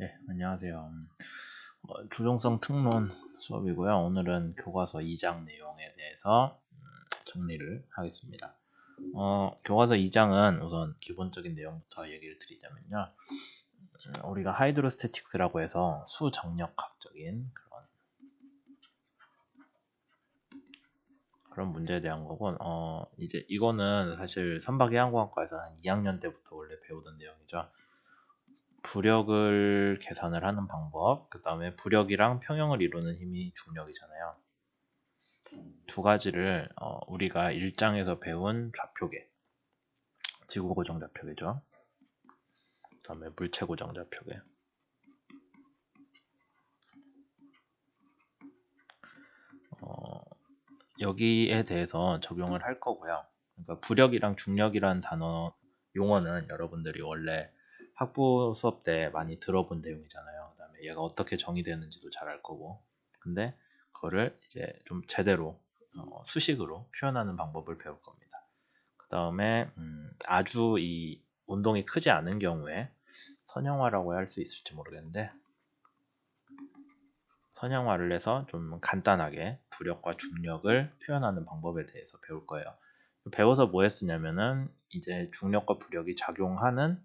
네, 안녕하세요. 조종성 특론 수업이고요. 오늘은 교과서 2장 내용에 대해서 정리를 하겠습니다. 교과서 2장은 우선 기본적인 내용부터 얘기를 드리자면요. 우리가 하이드로스태틱스라고 해서 수정력학적인 그런 문제에 대한 거고, 이제 이거는 사실 선박해양공학과에서 한 2학년 때부터 원래 배우던 내용이죠. 부력을 계산을 하는 방법, 그 다음에 부력이랑 평형을 이루는 힘이 중력이잖아요. 두 가지를 우리가 1장에서 배운 좌표계, 지구고정 좌표계죠. 그 다음에 물체고정 좌표계. 여기에 대해서 적용을 할 거고요. 그러니까 부력이랑 중력이라는 단어 용어는 여러분들이 원래 학부 수업 때 많이 들어본 내용이잖아요. 그 다음에 얘가 어떻게 정의되는지도 잘 알 거고. 근데 그거를 이제 좀 제대로 수식으로 표현하는 방법을 배울 겁니다. 그 다음에 아주 이 운동이 크지 않은 경우에 선형화라고 할 수 있을지 모르겠는데 선형화를 해서 좀 간단하게 부력과 중력을 표현하는 방법에 대해서 배울 거예요. 배워서 뭐 했으냐면은 이제 중력과 부력이 작용하는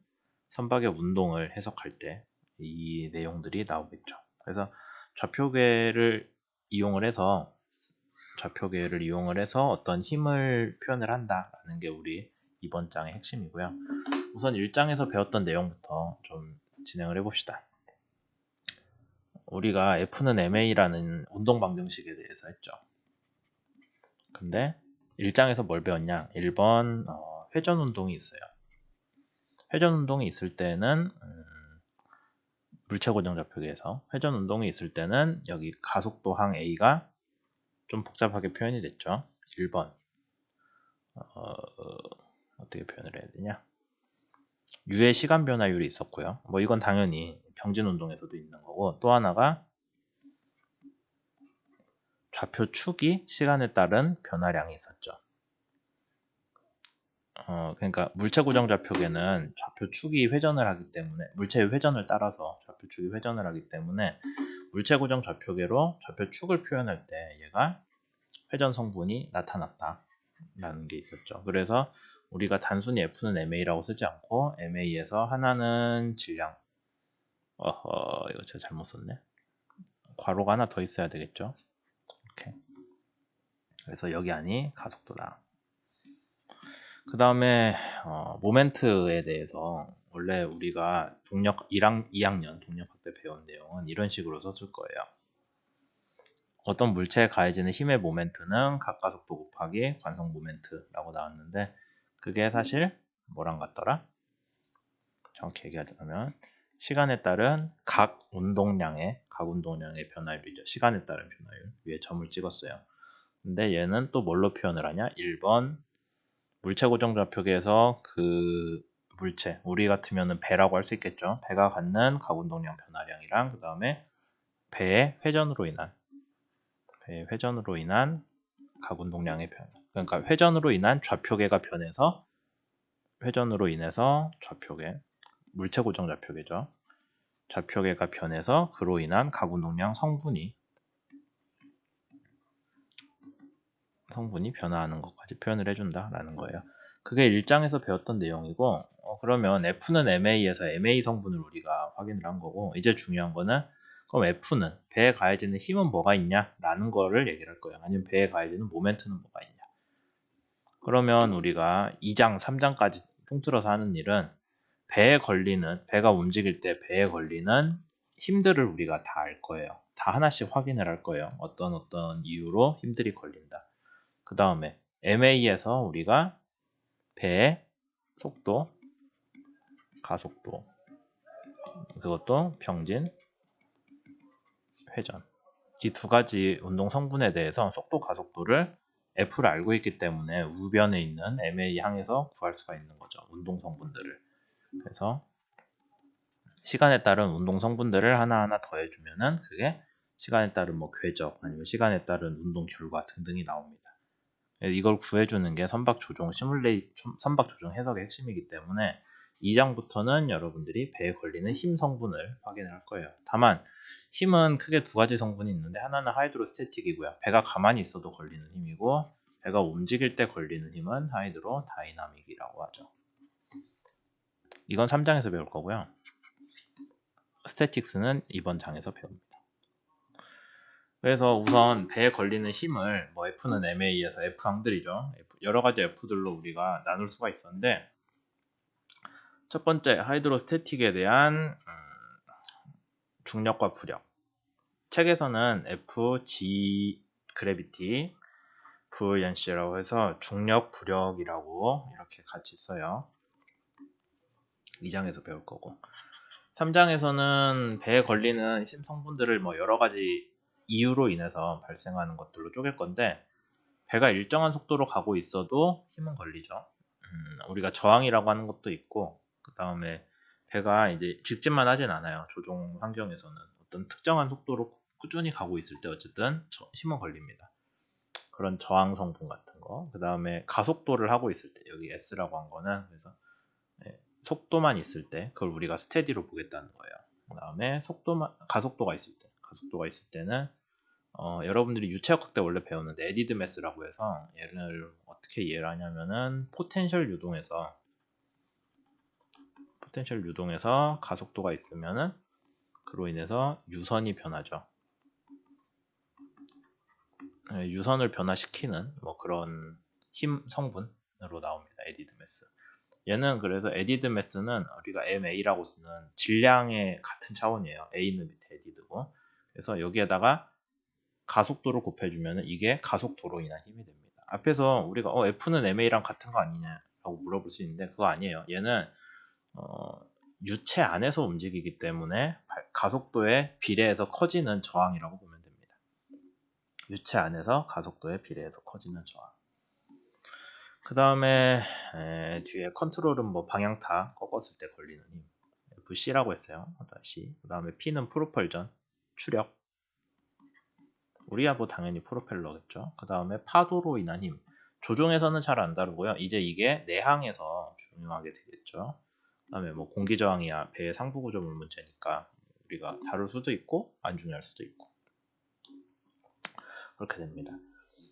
선박의 운동을 해석할 때 이 내용들이 나오겠죠. 그래서 좌표계를 이용을 해서 어떤 힘을 표현을 한다라는 게 우리 이번 장의 핵심이고요. 우선 1장에서 배웠던 내용부터 좀 진행을 해봅시다. 우리가 F는 MA라는 운동 방정식에 대해서 했죠. 근데 1장에서 뭘 배웠냐? 1번 회전 운동이 있어요. 회전 운동이 있을 때는 물체 고정 좌표계에서 회전 운동이 있을 때는 여기 가속도항 A가 좀 복잡하게 표현이 됐죠. 1번 어떻게 표현을 해야 되냐? U의 시간 변화율이 있었고요. 뭐 이건 당연히 병진 운동에서도 있는 거고, 또 하나가 좌표 축이 시간에 따른 변화량이 있었죠. 그러니까 물체 고정 좌표계는 좌표 축이 회전을 하기 때문에 물체의 회전을 따라서 좌표 축이 회전을 하기 때문에 물체 고정 좌표계로 좌표 축을 표현할 때 얘가 회전 성분이 나타났다라는 게 있었죠. 그래서 우리가 단순히 F는 MA라고 쓰지 않고 MA에서 하나는 질량, 이거 제가 잘못 썼네. 괄호가 하나 더 있어야 되겠죠. 이렇게. 그래서 여기 안이 가속도다. 그 다음에 모멘트에 대해서 원래 우리가 동력 2학년 동력학 때 배운 내용은 이런 식으로 썼을 거예요. 어떤 물체에 가해지는 힘의 모멘트는 각가속도 곱하기 관성 모멘트라고 나왔는데 그게 사실 뭐랑 같더라? 정확히 얘기하자면 시간에 따른 각 운동량의 변화율이죠. 시간에 따른 변화율 위에 점을 찍었어요. 근데 얘는 또 뭘로 표현을 하냐? 1번 물체 고정 좌표계에서 그 물체, 우리 같으면 배라고 할 수 있겠죠. 배가 갖는 각 운동량 변화량이랑 그 다음에 배의 회전으로 인한 각 운동량의 변화. 그러니까 회전으로 인한 좌표계가 변해서 회전으로 인해서 좌표계, 물체 고정 좌표계죠. 좌표계가 변해서 그로 인한 각 운동량 성분이 변화하는 것까지 표현을 해준다라는 거예요. 그게 1장에서 배웠던 내용이고 그러면 F는 MA에서 MA 성분을 우리가 확인을 한 거고 이제 중요한 거는 그럼 F는 배에 가해지는 힘은 뭐가 있냐 라는 거를 얘기를 할 거예요. 아니면 배에 가해지는 모멘트는 뭐가 있냐. 그러면 우리가 2장, 3장까지 통틀어서 하는 일은 배가 움직일 때 배에 걸리는 힘들을 우리가 다 알 거예요. 다 하나씩 확인을 할 거예요. 어떤 이유로 힘들이 걸린다. 그 다음에 MA에서 우리가 배의 속도, 가속도, 그것도 평진, 회전 이 두 가지 운동 성분에 대해서 속도, 가속도를 F를 알고 있기 때문에 우변에 있는 MA 항에서 구할 수가 있는 거죠. 운동 성분들을. 그래서 시간에 따른 운동 성분들을 하나하나 더해주면은 그게 시간에 따른 뭐 궤적 아니면 시간에 따른 운동 결과 등등이 나옵니다. 이걸 구해주는 게 선박 조종 해석의 핵심이기 때문에 2장부터는 여러분들이 배에 걸리는 힘 성분을 확인을 할 거예요. 다만 힘은 크게 두 가지 성분이 있는데 하나는 하이드로스태틱이고요. 배가 가만히 있어도 걸리는 힘이고 배가 움직일 때 걸리는 힘은 하이드로다이나믹이라고 하죠. 이건 3장에서 배울 거고요. 스태틱스는 이번 장에서 배웁니다. 그래서 우선 배에 걸리는 힘을 뭐 F는 MA에서 F항들이죠. 여러 가지 F들로 우리가 나눌 수가 있었는데 첫 번째 하이드로스태틱에 대한 중력과 부력. 책에서는 FG 그래비티, 부연시라고 해서 중력 부력이라고 이렇게 같이 써요. 2장에서 배울 거고 3장에서는 배에 걸리는 힘 성분들을 뭐 여러 가지 이유로 인해서 발생하는 것들로 쪼갤 건데 배가 일정한 속도로 가고 있어도 힘은 걸리죠. 우리가 저항이라고 하는 것도 있고 그 다음에 배가 이제 직진만 하진 않아요. 조종 환경에서는 어떤 특정한 속도로 꾸준히 가고 있을 때 어쨌든 힘은 걸립니다. 그런 저항 성분 같은 거. 그 다음에 가속도를 하고 있을 때 여기 S라고 한 거는 그래서 속도만 있을 때 그걸 우리가 스테디로 보겠다는 거예요. 그 다음에 가속도가 있을 때는 여러분들이 유체역학 때 원래 배웠는데 에디드 매스라고 해서 얘를 어떻게 이해를 하냐면은 포텐셜 유동에서 가속도가 있으면은 그로 인해서 유선이 변하죠. 유선을 변화시키는 뭐 그런 힘 성분으로 나옵니다. 에디드 매스. 얘는 그래서 에디드 매스는 우리가 MA라고 쓰는 질량의 같은 차원이에요. A는 밑에 에디드고. 그래서 여기에다가 가속도를 곱해주면 이게 가속도로 인한 힘이 됩니다. 앞에서 우리가 F는 MA랑 같은 거 아니냐라고 물어볼 수 있는데 그거 아니에요. 얘는 유체 안에서 움직이기 때문에 가속도에 비례해서 커지는 저항이라고 보면 됩니다. 유체 안에서 가속도에 비례해서 커지는 저항. 그 다음에 뒤에 컨트롤은 뭐 방향타 꺾었을 때 걸리는 힘 FC라고 했어요. 다시 그 다음에 P는 프로펄전 추력 우리야 뭐 당연히 프로펠러겠죠. 그 다음에 파도로 인한 힘 조종에서는 잘 안 다루고요. 이제 이게 내항에서 중요하게 되겠죠. 그 다음에 뭐 공기저항이야 배의 상부구조물 문제니까 우리가 다룰 수도 있고 안 중요할 수도 있고 그렇게 됩니다.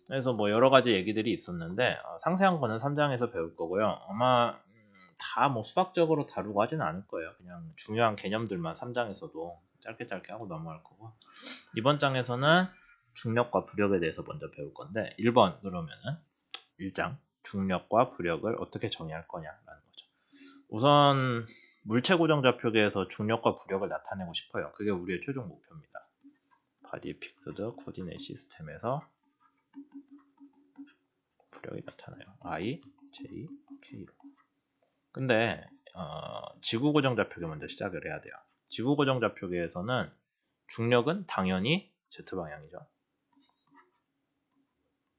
그래서 뭐 여러 가지 얘기들이 있었는데 상세한 거는 3장에서 배울 거고요. 아마 다 뭐 수학적으로 다루고 하진 않을 거예요. 그냥 중요한 개념들만 3장에서도 짧게 하고 넘어갈 거고 이번 장에서는 중력과 부력에 대해서 먼저 배울 건데 1번 그러면은 1장 중력과 부력을 어떻게 정의할 거냐라는 거죠. 우선 물체 고정 좌표계에서 중력과 부력을 나타내고 싶어요. 그게 우리의 최종 목표입니다. 바디 픽스드 코디네이트 시스템에서 부력이 나타나요. I, J, K로. 근데 지구 고정 좌표계 먼저 시작을 해야 돼요. 지구 고정 좌표계에서는 중력은 당연히 Z방향이죠.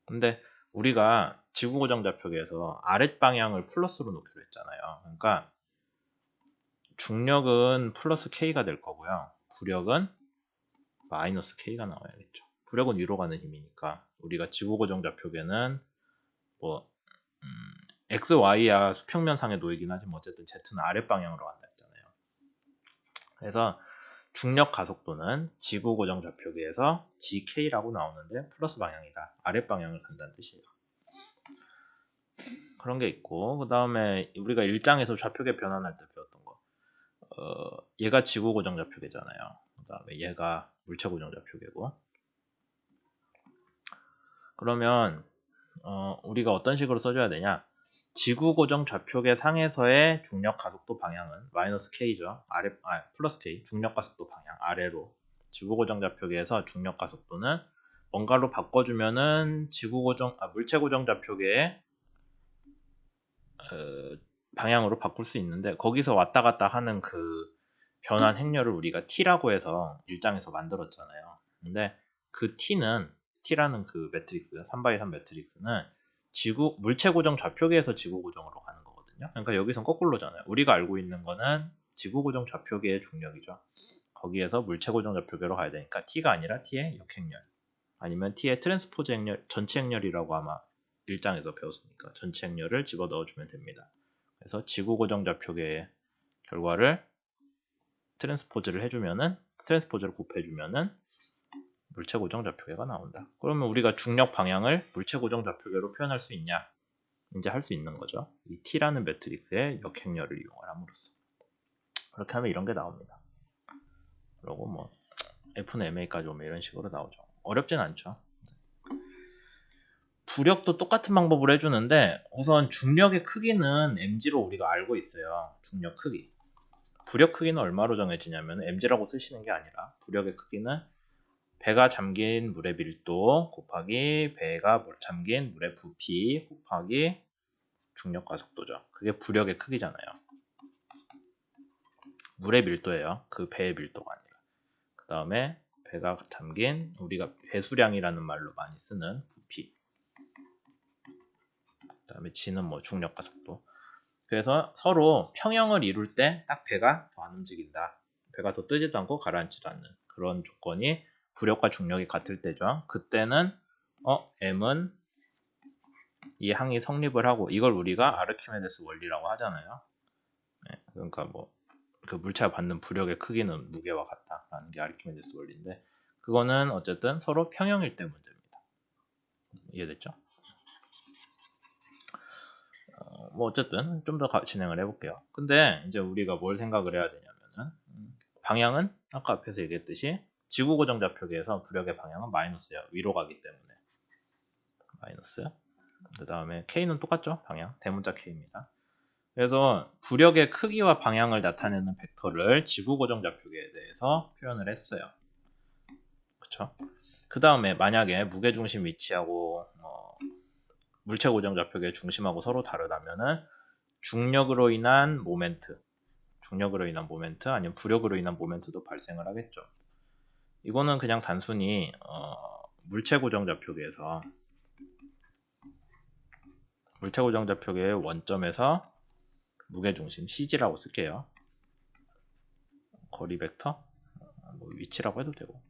근데 우리가 지구 고정 좌표계에서 아랫방향을 플러스로 놓기로 했잖아요. 그러니까 중력은 플러스 K가 될 거고요. 부력은 마이너스 K가 나와야겠죠. 부력은 위로 가는 힘이니까 우리가 지구 고정 좌표계는 뭐 X, Y야 수평면상에 놓이긴 하지만 어쨌든 Z는 아랫방향으로 간다 했잖아요. 그래서 중력 가속도는 지구 고정 좌표계에서 GK라고 나오는데 플러스 방향이다. 아랫방향을 간다는 뜻이에요. 그런 게 있고 그 다음에 우리가 1장에서 좌표계 변환할 때 배웠던 거 얘가 지구 고정 좌표계잖아요. 그 다음에 얘가 물체 고정 좌표계고 그러면 우리가 어떤 식으로 써줘야 되냐 지구 고정 좌표계 상에서의 중력 가속도 방향은 마이너스 K죠. 플러스 K 중력 가속도 방향 아래로 지구 고정 좌표계에서 중력 가속도는 뭔가로 바꿔주면은 물체 고정 좌표계의 방향으로 바꿀 수 있는데 거기서 왔다 갔다 하는 그 변환 행렬을 우리가 T라고 해서 1장에서 만들었잖아요. 근데 그 T라는 그 매트릭스 3x3 매트릭스는 물체 고정 좌표계에서 지구 고정으로 가는 거거든요. 그러니까 여기선 거꾸로잖아요. 우리가 알고 있는 거는 지구 고정 좌표계의 중력이죠. 거기에서 물체 고정 좌표계로 가야 되니까 T가 아니라 T의 역행렬 아니면 T의 트랜스포즈 행렬 전체 행렬이라고 아마 1장에서 배웠으니까 전체 행렬을 집어 넣어주면 됩니다. 그래서 지구 고정 좌표계의 결과를 트랜스포즈를 해주면은 트랜스포즈를 곱해주면은 물체 고정 좌표계가 나온다. 그러면 우리가 중력 방향을 물체 고정 좌표계로 표현할 수 있냐? 이제 할 수 있는 거죠. 이 T라는 매트릭스의 역행렬을 이용을 함으로써. 그렇게 하면 이런 게 나옵니다. 그리고 뭐 F는 MA까지 오면 이런 식으로 나오죠. 어렵진 않죠. 부력도 똑같은 방법으로 해주는데 우선 중력의 크기는 mg로 우리가 알고 있어요. 중력 크기. 부력 크기는 얼마로 정해지냐면 mg라고 쓰시는 게 아니라 부력의 크기는 배가 잠긴 물의 밀도 곱하기 배가 잠긴 물의 부피 곱하기 중력 가속도죠. 그게 부력의 크기잖아요. 물의 밀도예요. 그 배의 밀도가 아니라. 그 다음에 배가 잠긴 우리가 배수량이라는 말로 많이 쓰는 부피. 그 다음에 G는 뭐 중력 가속도. 그래서 서로 평형을 이룰 때 딱 배가 더 안 움직인다. 배가 더 뜨지도 않고 가라앉지도 않는 그런 조건이 부력과 중력이 같을 때죠. 그때는 M은 이 항이 성립을 하고 이걸 우리가 아르키메데스 원리라고 하잖아요. 네, 그러니까 뭐 그 물체가 받는 부력의 크기는 무게와 같다라는 게 아르키메데스 원리인데 그거는 어쨌든 서로 평형일 때 문제입니다. 이해됐죠? 뭐 어쨌든 좀 더 진행을 해볼게요. 근데 이제 우리가 뭘 생각을 해야 되냐면은 방향은 아까 앞에서 얘기했듯이 지구 고정 좌표계에서 부력의 방향은 마이너스예요. 위로 가기 때문에 마이너스. 그 다음에 K는 똑같죠? 방향 대문자 K입니다. 그래서 부력의 크기와 방향을 나타내는 벡터를 지구 고정 좌표계에 대해서 표현을 했어요. 그쵸? 그 다음에 만약에 무게중심 위치하고 물체 고정 좌표계의 중심하고 서로 다르다면은 중력으로 인한 모멘트 아니면 부력으로 인한 모멘트도 발생을 하겠죠. 이거는 그냥 단순히 물체 고정 좌표계에서 물체 고정 좌표계의 원점에서 무게중심 CG라고 쓸게요. 거리 벡터 뭐 위치라고 해도 되고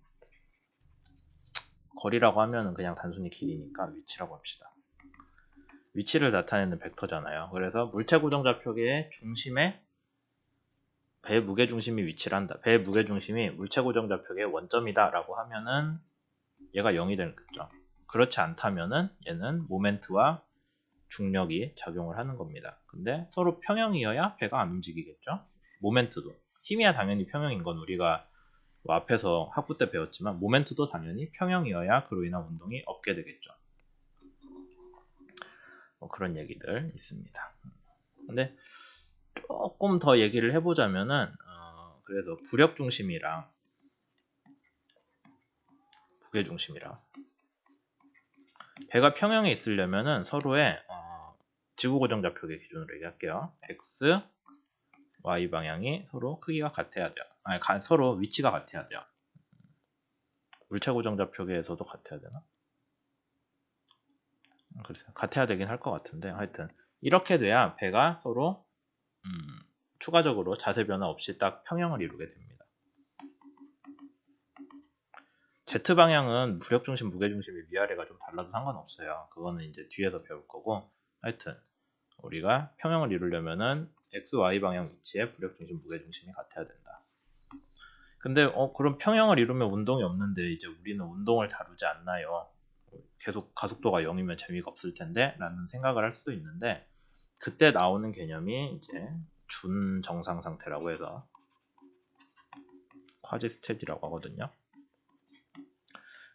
거리라고 하면은 그냥 단순히 길이니까 위치라고 합시다. 위치를 나타내는 벡터잖아요. 그래서 물체 고정 좌표계의 중심에 배 무게중심이 위치를 한다. 배 무게중심이 물체 고정 좌표계의 원점이다 라고 하면은 얘가 0이 되겠죠. 그렇지 않다면은 얘는 모멘트와 중력이 작용을 하는 겁니다. 근데 서로 평형이어야 배가 안 움직이겠죠. 모멘트도 힘이야 당연히 평형인 건 우리가 앞에서 학부 때 배웠지만 모멘트도 당연히 평형이어야 그로 인한 운동이 없게 되겠죠. 뭐 그런 얘기들 있습니다. 근데 조금 더 얘기를 해보자면은 그래서 부력 중심이랑 무게 중심이랑 배가 평형에 있으려면은 서로의 지구 고정 좌표계 기준으로 얘기할게요. x, y 방향이 서로 크기가 같아야 돼요. 아니 서로 위치가 같아야 돼요. 물체 고정 좌표계에서도 같아야 되나? 글쎄요. 같아야 되긴 할 것 같은데 하여튼 이렇게 돼야 배가 서로 추가적으로 자세 변화 없이 딱 평형을 이루게 됩니다. Z방향은 부력 중심, 무게 중심이 위아래가 좀 달라도 상관없어요. 그거는 이제 뒤에서 배울 거고 하여튼 우리가 평형을 이루려면은 X, Y 방향 위치에 부력 중심, 무게 중심이 같아야 된다. 근데 그럼 평형을 이루면 운동이 없는데 이제 우리는 운동을 다루지 않나요? 계속 가속도가 0이면 재미가 없을 텐데 라는 생각을 할 수도 있는데 그때 나오는 개념이 이제 준정상 상태라고 해서 쿼지 스테디라고 하거든요.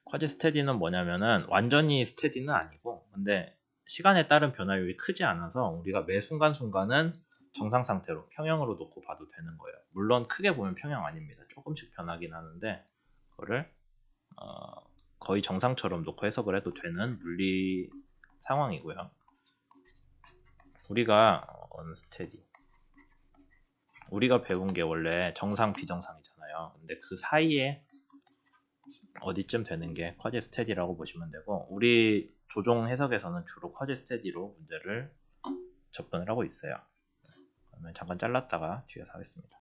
쿼지 스테디는 뭐냐면은 완전히 스테디는 아니고 근데 시간에 따른 변화율이 크지 않아서 우리가 매 순간순간은 정상 상태로 평형으로 놓고 봐도 되는 거예요. 물론 크게 보면 평형 아닙니다. 조금씩 변하긴 하는데 그거를 거의 정상처럼 놓고 해석을 해도 되는 물리 상황이고요. 우리가 언스테디 우리가 배운 게 원래 정상 비정상이잖아요. 근데 그 사이에 어디쯤 되는 게 쿼지 스테디라고 보시면 되고 우리 조종 해석에서는 주로 쿼지 스테디로 문제를 접근을 하고 있어요. 그러면 잠깐 잘랐다가 뒤에서 하겠습니다.